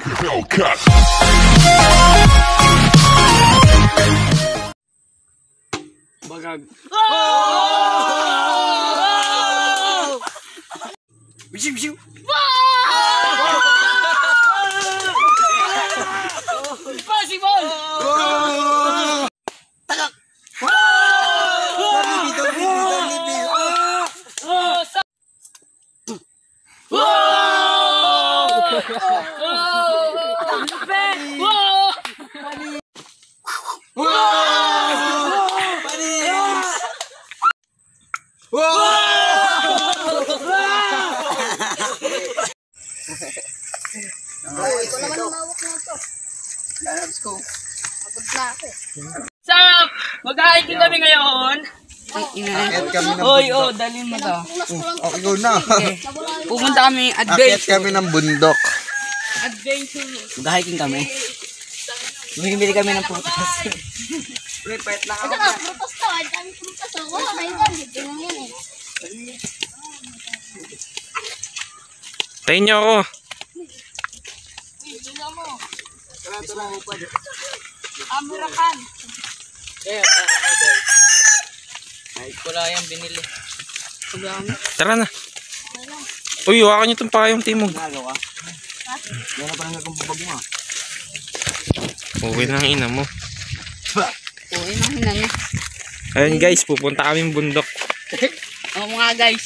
Hellcat. Bagag. Bisiw, bisiw. Impossible! Takak! Ito naman ang mawak na ito. Let's go. Agad na ako eh. Sup? Mag-hiking kami ngayon. Akyat kami ng Oy, bundok. dalhin mo to. Okay, go na. Pupunta kami Akyat adventure. kami ng bundok. Adventure. Mag-hiking kami. Bumibili kami ng putas. Repet lang Ito na, prutas to. Ang dami prutas. Wala kayo dyan. Ito lang yan eh. Tayin niyo ako. Tingnan mo. American. Ay, wala yung binili. Tara na. Uy, hawakan niyo itong payong timog. Nagawa. Yan na parang nagkumbabag mo. Uwi na ang ina mo. Uy, nang niya. Ayun guys, pupunta kaming bundok. Oo mga guys.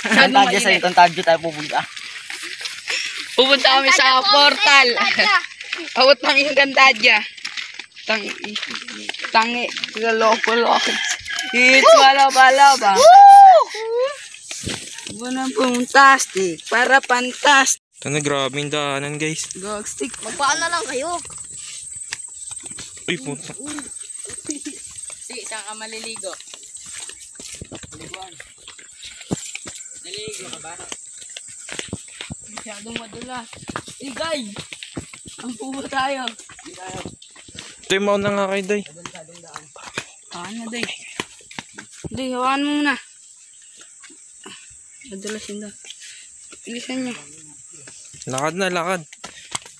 Tantadya sa'yo, tantadya tayo pupunta. Pupunta kami sa portal. Awat ng yung gandadya. Tangi. Loko-loko. It's wala-wala ba? Bunang fantastic. Para fantastic. Ito na, grabe yung daanan guys. Gog stick. Magpaan na lang kayo. Uy, puta. Si, saan ka maliligo? Naligo ka ba? Masyadong madulas. Igay! Ang pupo tayo. Ito yung mauna nga kayo, Day. Ano, Day? Day, hawakan mo muna. Madulas yun daw. Ilisan nyo. Lakad na, lakad.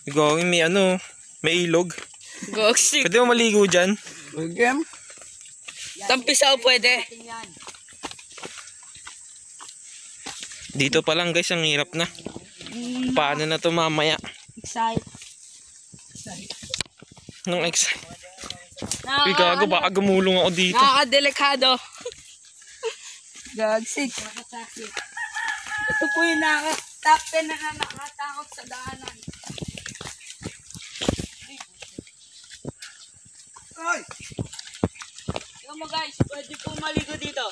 Gawin may ano, may ilog. Gog stick. Pwede mo maligo dyan? Game? Tampisaw pwede. Dito pa lang guys, ang hirap na. Paano na to mamaya? Excited. Nung Uy, gago, baka gumulong ako dito. Nakakadelikado. Gagsik. Ito po yung top 10 na nakatakot sa daanan. Ay! Tingnan mo guys, pwede po maligo dito.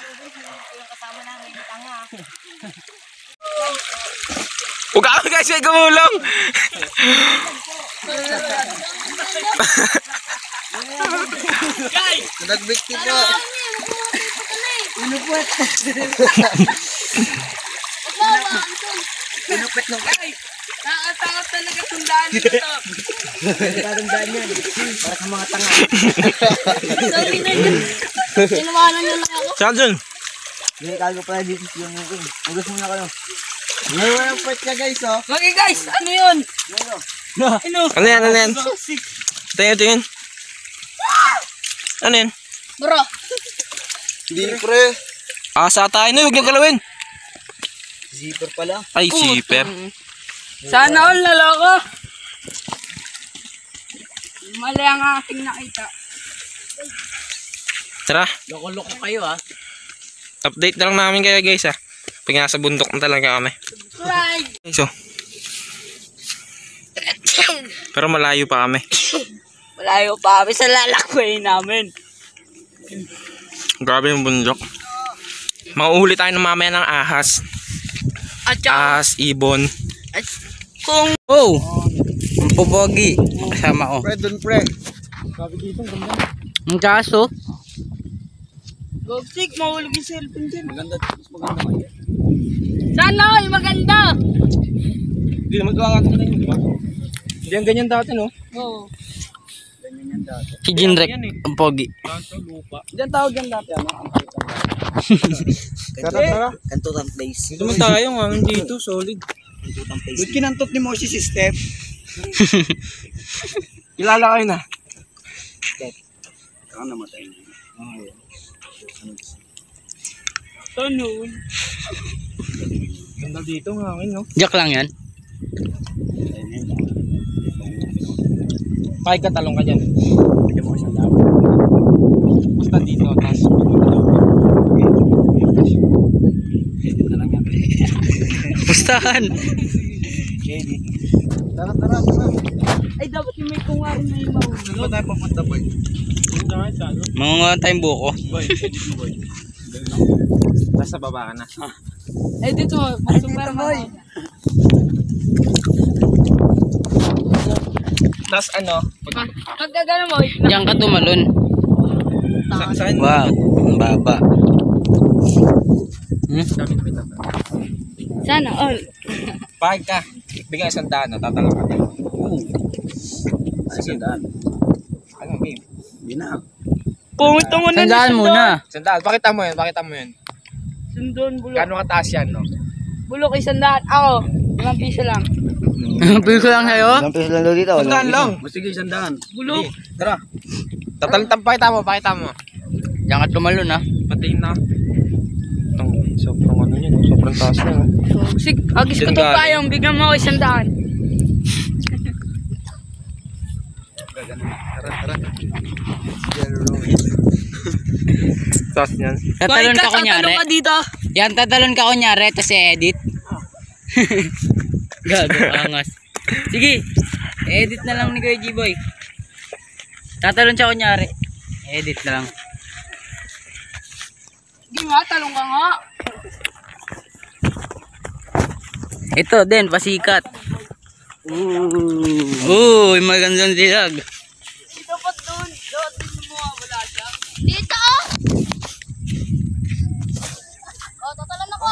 Yung kasama namin, tanga. Huwag ako guys, may gumulong! Guys! Nagbikti po. Inupwet! Inupwet nung Guys! Nakakatakot talaga itong daan dito. katandaan yan. Para sa mga tanga. Sorry na yun. Tinawanan nyo lang ako. Saan dyan? Ginikago pala dito siya yung king. Ugas muna kayo. Ngayon walang puwet ka guys oh. Okay guys, ano yun? Ano? Ano yan, ano yan? Tingin, tingin. Ano yan? Bro. Hindi pre. Asa tayo na, huwag niyong galawin. Zipper pala. Ay, zipper. Sana all naloko. Mali ang aking nakita. Tara, Loko-loko kayo ah. update na lang namin kayo guys ha. Pag nasa bundok na talaga kami. Right. So, pero malayo pa kami. Malayo pa kami sa lalakbayin namin. Grabe yung bundok. Mauhuli tayo ng mamaya ng ahas. At saka, Ahas, ibon. kung Oh! Ang pupogi. Kasama ko. Pre, dun pre. Ang kaso. Gogsik, mahulog yung cellphone dyan. Maganda. Mas maganda kayo. Sana all maganda. Hindi naman ito ang ating na yun, di ba? Hindi ang ganyan dati, no? Oo. Si Jinrek. Ang pogi. Kanto, lupa. Diyan tawag yan dati. Ano? Tara, tara. Kantutan place. Dito man tayo, nga dito, solid. Ba't kinantot ni Moshi si Steph? Kilala kayo na. Saka namatay niya. Tanol. Ganda dito ng hangin, no? Joke lang yan. Kahit katalong ka dyan. Basta dito, tapos Pustahan. Tara. Ay, dapat yung may kunwari na yung mahulog. Saan ba tayo papunta, boy? Mga tayong buko. nasa baba ka na. Ay, dito. Super boy. Tapos ano? Pagkagano mo. Diyan ka tumalon. Saan? Wow, ang baba. Sana all. Pahig ka. Bigyan 100, no? Tatalong ka. Sige, daan. Ano, game? Hindi na. Pumunta mo na. Sandaan muna. 100. Pakita mo yun. Sundon, bulok. Gano'ng kataas yan, no? Bulok, 100. Ako, 5 piso lang. Piso lang sa'yo? Ilang peso lang daw dito. 100 lang. Sige, 100. Bulok. Tara. Pakita mo. Diyan ka tumalon ha. Patiin na. Sobrang ano yun, sobrang taas na. Sig, agis ko Diyan to galing. payong. Bigyan mo ako 100. Taas niyan. Tatalon ka kunyari. Tatalon ka dito. Yan, tatalon ka kunyari, tapos edit. Gago, angas. Sige, edit na lang ni Kuya G-Boy. Tatalon siya kunyari. Edit na lang. Hindi nga, talong ka nga. Ito din, pasikat. Uy, magandang dilag. Dito pa doon. Doon mo wala siya. Dito! Oh, tatalan ako.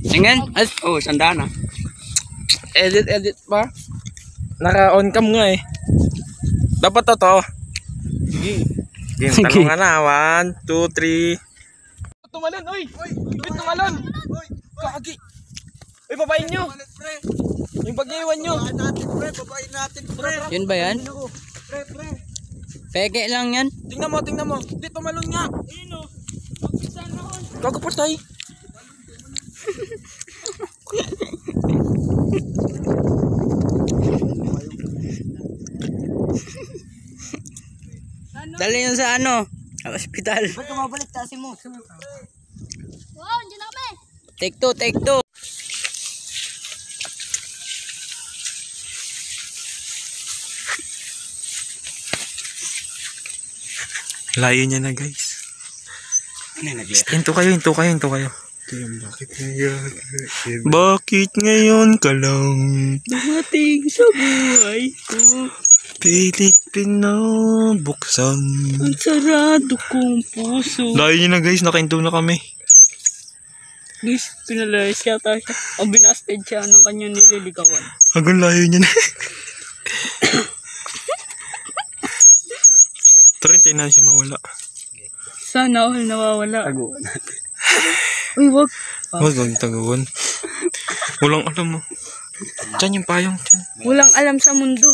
Tingnan. Oh, 100 na. Edit pa. Naka-on cam nga eh. Dapat to. Game, talong ka na. 1, 2, 3. Tumalon, oy! Tumalon! Kaki! Uy, babayin nyo! Yung pag-iwan nyo! Babayin natin, pre. Yun ba yan? Peke lang yan. Tingnan mo. Hindi, tumalon nga! Ayun o. Sana all. Gago patay! Dali yun sa ano? Hospital. Ba't kumabalik tasin mo? Wow, andyan na kami. Take two. Layo niya na, guys. Hinto kayo. Bakit ngayon ka lang Dumating sa buhay ko. pilit pinabuksan? Ang sarado kong puso. Layo niya na, guys. Nakahinto na kami. Guys, pinalayas yata siya. O binasted siya ng kanyang nililigawan. Hanggang layo niya na. Tarintayin na siya mawala. Sana all nawawala. Taguan. Uy, wag. Huwag taguan. Walang alam mo. Diyan yung payong. Diyan. Walang alam sa mundo.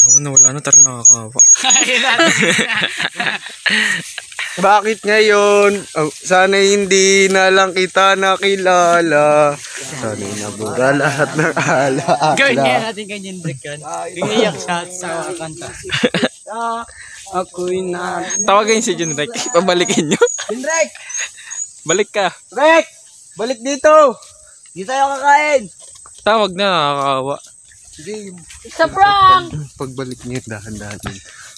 Oo, nawala na. Tara, nakakawa. Bakit ngayon? Oh, sana hindi na lang kita nakilala. Sana nabura lahat ng alaala. Gawin niya natin ganyan break yan. Iiyak siya sa kanta. Ako'y na... Tawagin si Junrek. Pabalikin nyo. Jinrek! Balik ka. Rek! Balik dito! Dito tayo kakain! Tawag na, nakakawa. Hindi, Sa prank! pagbalik niya, dahan-dahan.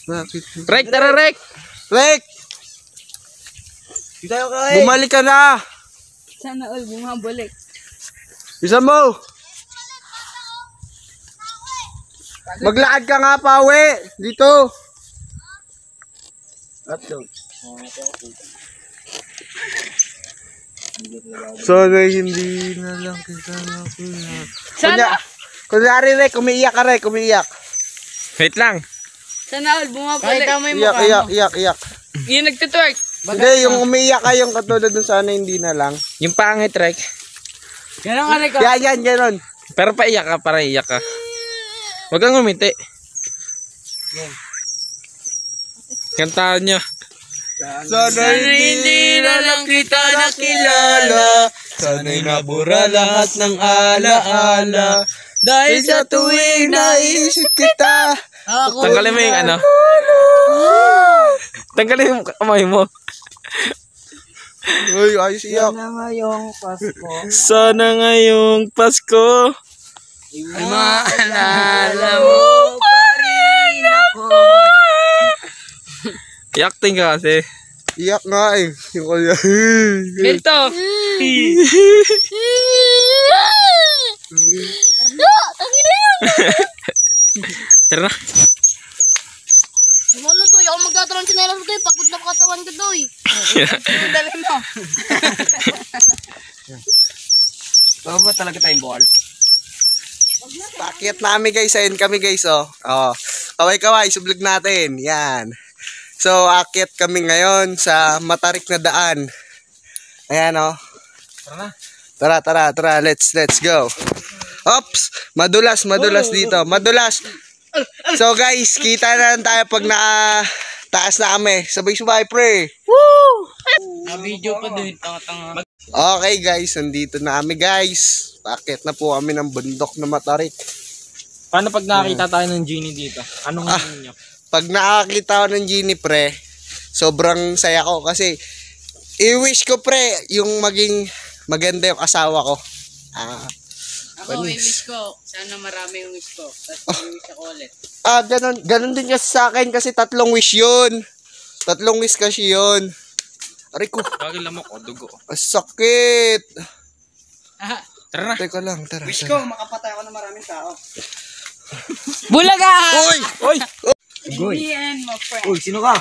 Bakit? Rek, tara, Rek! Rek! Dito tayo kakain! Bumalik ka na! Sana all bumabalik. Isa mo! Maglakad ka nga, Pawe! Dito! Sana hindi na lang kita nakilala. Sana, Kunyari, Rek, umiiyak ka, Rek, umiiyak. Wait lang. sana all bumabalik. Kahit mo yung Iyak, mukha iyak, mo. iyak, iyak. Yung nagtutwerk. Hindi, yung umiyak ka yung katulad dun sana hindi na lang. Yung pangit, Rek. Ganun ka rin ka. Yan, ganon. Pero paiyak ka, para iyak ka. Huwag kang umiti. Kantahan nyo. Sana hindi na lang kita nakilala. Sana'y nabura lahat ng alaala. Dahil sa tuwing naisip kita. Tanggalin mo yung ano. Tanggalin yung kamay mo. Uy, ayos iyak. Sana ngayong Pasko. Maalala mo pa rin ako. Iyak-ting ka kasi. Iyak nga eh. Yung kaya. Ganito. Tara na. Ano to? Ako magkataroon sa nila to. Pagod na katawan ko to. Dali mo. Baka ba talaga tayong ball? Pakyat na kami guys. Ayun kami guys oh. Oh. Kaway-kaway. Sublog natin. Yan. So, akyat kami ngayon sa matarik na daan. Ayan oh. Tara. Let's go. Ops! Madulas dito. Madulas. So guys, kita na lang tayo pag taas na kami. Sabay-sabay, pre. Na-video pa doon. Tanga-tanga. Okay guys, nandito na kami guys. Pakyat na po kami ng bundok na matarik. Paano pag nakakita tayo ng genie dito? Anong hangin nyo? Pag nakakita ko ng genie, pre, sobrang saya ko kasi i-wish ko, pre, yung maging maganda yung asawa ko. Ako, may wish ko. Sana marami yung wish ko. Tapos may wish ako ulit. Ganun din kasi sa akin kasi 3 wish yun. 3 wish kasi yun. Aray ko, Bakit lamok o dugo? sakit. Tara na. Teka lang, tara. Wish ko, makapatay ako ng maraming tao. Bulaga! Uy! Me and my friend. Uy, sino ka?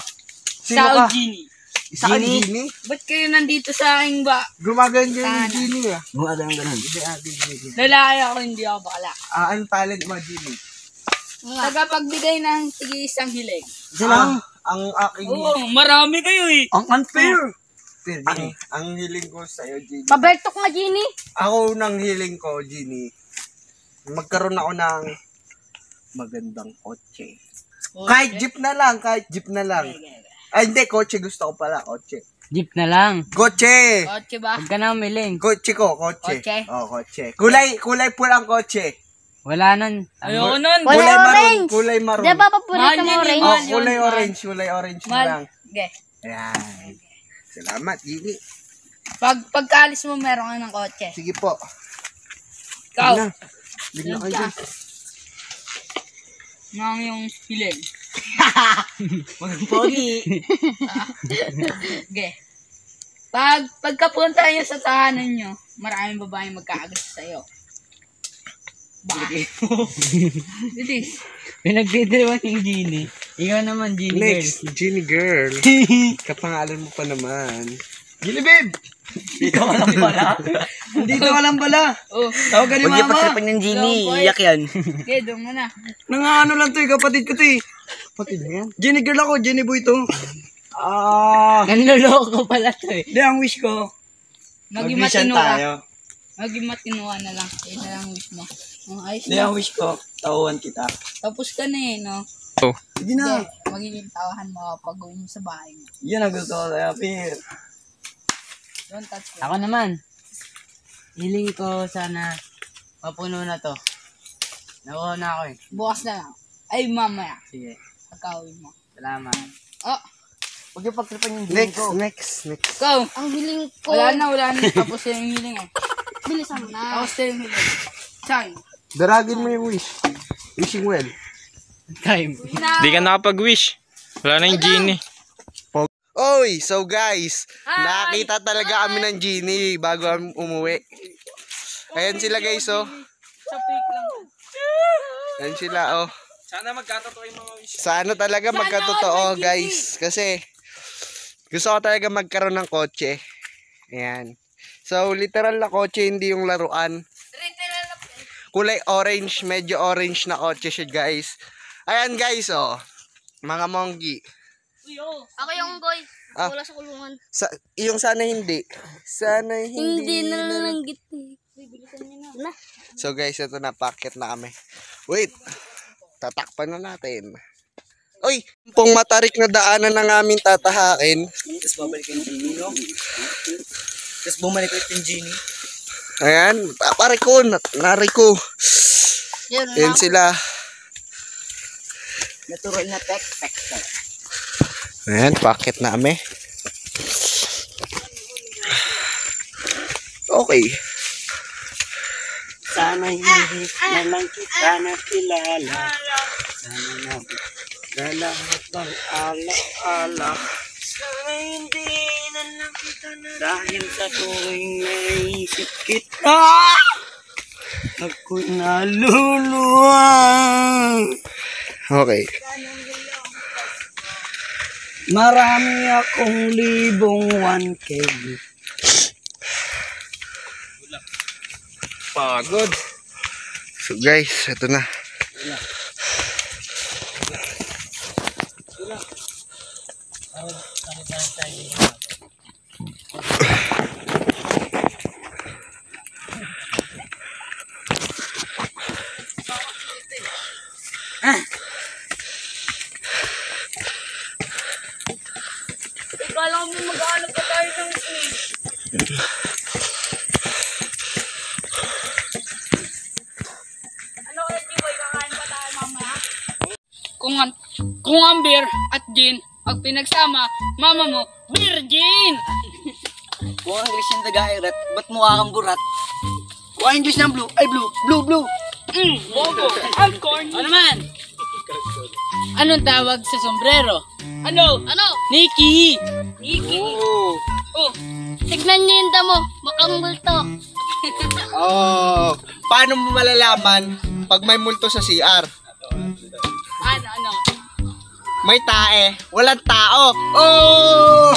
Sao Genie. Isa ka genie? Ba't kayo nandito sa aking ba? Gumagano yung genie ah. Gumawa ganun. Lalaki ako, hindi ako bakla. Ang talent mo, genie. Tagapagbigay ng tig-isang hiling. Isa lang. Ang aking... Oo, marami kayo eh. Ang unfair. Ang hiling ko sa'yo, genie. Pabertok nga, Genie. Ako nang hiling ko, genie. Magkaroon ako ng magandang kotse. Kahit jeep na lang. Ay, hindi. Kotse gusto ko pala. Kotse. Jeep na lang. Kotse! Kotse ba? Huwag ka na umiling. Kotse ko. Kotse. Kotse? Oh, kotse. Kulay pulang kotse. Wala nun. Ayoko nun. Kulay Kulay maroon. orange. Kulay maroon. Di ba papulit Mahal ng yan eh, orange? Oh, mahal yun, kulay mahal. orange. Kulay orange na Mahal. lang. Okay. Ayan. Salamat, genie. Pagkaalis mo, meron ka ng kotse. Sige po. Ikaw, Bigla kayo. nang yung hiling. Pogi. Okay. Pagkapunta nyo sa tahanan nyo, maraming babaeng magkakagusto sa'yo. Bakit? Bilis. Pinagdidiriwan yung genie. Ikaw naman, genie girl. Next, genie girl. Kapangalan mo pa naman. Gili, babe. Dito ka lang pala. Dito ka lang pala. Oh, Tawagan ni mama. ng genie, iyak yan. okay, doon mo na. Nangano lang to eh, kapatid ko to eh. Kapatid na yan. Jenny girl ako, Jenny boy to. Nanloloko pala to eh. Hindi, ang wish ko. Maging Mag-mission matino ka. tayo. Maging matino ka na lang. Yun na lang ang wish mo. Ang ayos Hindi, na. ang wish ko, tauhan kita. Tapos ka na eh, no? Sige na. Hindi, magiging tawahan mo pag uwi mo sa bahay mo. Yan ang gusto ko sa'yo, Pir. Don't touch me. Ako naman. Hiling ko sana mapuno na to. Nakuha na ako eh. Bukas na lang. Ay, mamaya. Sige. Pagka-uwi mo. Salamat. Oh, Huwag yung pagtripan yung genie ko. Next. ikaw. Ang hiling ko. Wala na. Tapos na yung hiling eh. Bilisan mo na. Tapos na yung hiling. Chan. Daragin mo yung wish. Wishing well. Time. Di ka nakapag-wish. Wala na yung genie. Oy, so guys, nakita talaga kami ng genie bago kami umuwi. Ayan sila guys, oh. Sa fake lang. Ayan sila, oh. Sana magkatotoo yung mga wish. Sana talaga magkatotoo, guys. Kasi gusto ko talaga magkaroon ng kotse. Ayan. So, literal na kotse, hindi yung laruan. Kulay orange, medyo orange na kotse siya, guys. Ayan, guys, oh. Mga monggi. Ako yung unggoy. Ah. Wala sa kulungan. Yung sana hindi. Sana hindi. Hindi na nalanggit eh. Na. So guys, ito na, packet na kami. Wait, tatakpan na natin. Uy, pong matarik na daanan ng aming tatahakin. Tapos babalik yung Genie, no? Tapos bumalik ulit yung Genie. Ayan, pare ko, nariko. Yun, Ayan sila. Natural na tek. Ayan, packet na kami. Okay. Sana hindi na lang kita nakilala. Sana na lahat ng ala-ala. Sana hindi na lang kita na dahil sa tuwing naisip kita, ako'y naluluwa. Okay. Marami akong libong 1K. Pagod. So guys, ito na. Kala mo mag-aanap pa tayo ng snake. Ano kaya, Jiboy? Kakain pa tayo mamaya? Kung ang beer at gin ang pinagsama, mama mo, virgin! Kung English yung taga-irat, ba't mukha kang burat? Kung English ng blue, ay blue, blue, blue. Bobo, ang corny. Ano naman? Anong tawag sa sombrero? Ano? Ano? Nikki! Oh. Tignan niyo yung damo. Mukhang multo. Oh, paano mo malalaman pag may multo sa CR? Ano? May tae, walang tao. Oh!